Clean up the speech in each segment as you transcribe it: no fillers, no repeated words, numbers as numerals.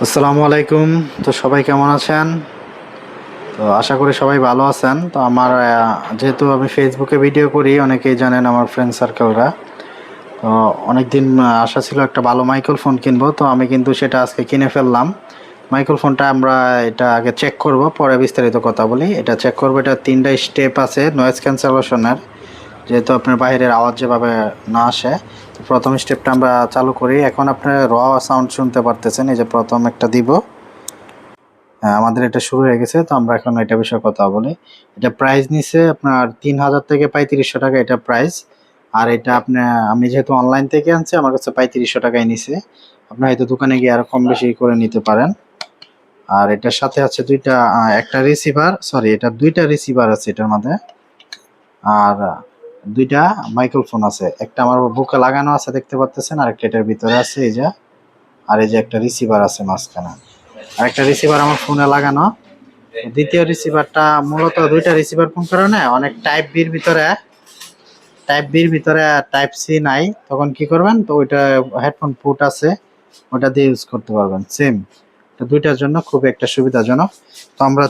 আসসালামু আলাইকুম। তো সবাই কেমন আছেন? তো আশা করি সবাই ভালো আছেন। তো আমার যেহেতু আমি ফেসবুকে ভিডিও করি, অনেকেই জানেন আমার ফ্রেন্ড সার্কেলরা। তো অনেকদিন আশা ছিল একটা ভালো মাইক্রোফোন কিনবো, তো আমি কিন্তু সেটা আজকে কিনে ফেললাম। মাইক্রোফোনটা আমরা এটা আগে চেক করব, পরে বিস্তারিত কথা বলি। এটা চেক করবো, এটা 3টা স্টেপ আছে নয়েজ ক্যান্সেলেশনের, যেহেতু আপনার বাইরের আওয়াজ যেভাবে না আসে। তো প্রথম স্টেপটা আমরা চালু করি। এখন আপনার র সাউন্ড শুনতে পারতেছেন, এই যে প্রথম একটা দিব। হ্যাঁ, আমাদের এটা শুরু হয়ে গেছে। তো আমরা এখন এটা বিষয়ে কথা বলি। এটা প্রাইস নিছে আপনার 3000 থেকে 3500 টাকা এটা প্রাইস। আর এটা আমি যেহেতু অনলাইন থেকে আনছি, আমার কাছে 3500 টাকায় নিছে। আপনি হয়তো দোকানে গিয়ে আরো কম বেশি করে নিতে পারেন। আর এটার সাথে আছে একটা রিসিভার, সরি, এটা দুইটা রিসিভার আছে এটার মধ্যে। আর দুইটা মাইক্রোফোন আছে, একটা আমার বুকে লাগানো আছে দেখতে পাচ্ছেন, আর একটা এটার ভিতরে আছে এই যে। আর এই যে একটা রিসিভার আছে মাঝখানে, আর একটা রিসিভার আমার ফোনে লাগানো। দ্বিতীয় রিসিভারটা মূলত দুইটা রিসিভার কোন কারণে, অনেক টাইপ বির ভিতরে টাইপ সি নাই, তখন কি করবেন, তো ওইটা হেডফোন পোর্ট আছে, ওটা দিয়ে ইউজ করতে পারবেন সেম। তো দুইটার জন্য খুব একটা সুবিধাজনক। তো আমরা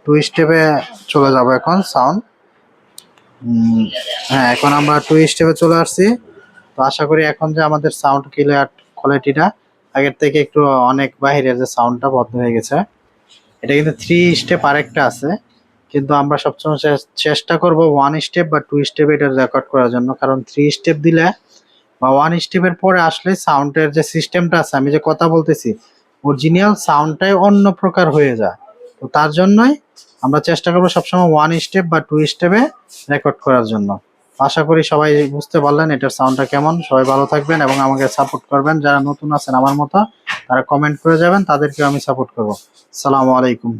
টু স্টেপে চলে যাব এখন সাউন্ড। হ্যাঁ, এখন আমরা টু স্টেপে চলে আসছি। তো আশা করি এখন যে আমাদের সাউন্ড ক্লিয়ার কোয়ালিটিটা আগের থেকে একটু অনেক বাইরের যে সাউন্ডটা বন্ধ হয়ে গেছে। এটা কিন্তু থ্রি স্টেপ আরেকটা আছে, কিন্তু আমরা সবসময় চেষ্টা করব ওয়ান স্টেপ বা টু স্টেপ এটা রেকর্ড করার জন্য, কারণ থ্রি স্টেপ দিলে বা ওয়ান স্টেপের পরে আসলে সাউন্ডের যে সিস্টেমটা আছে, আমি যে কথা বলতেছি, অরিজিনাল সাউন্ডটাই অন্য প্রকার হয়ে যায়। তো তার জন্যই আমরা চেষ্টা করবো সবসময় ওয়ান স্টেপ বা টু স্টেপে রেকর্ড করার জন্য। আশা করি সবাই বুঝতে পারলেন এটার সাউন্ডটা কেমন। সবাই ভালো থাকবেন এবং আমাকে সাপোর্ট করবেন। যারা নতুন আছেন আমার মতো, তারা কমেন্ট করে যাবেন, তাদেরকেও আমি সাপোর্ট করবো। আসসালামু আলাইকুম।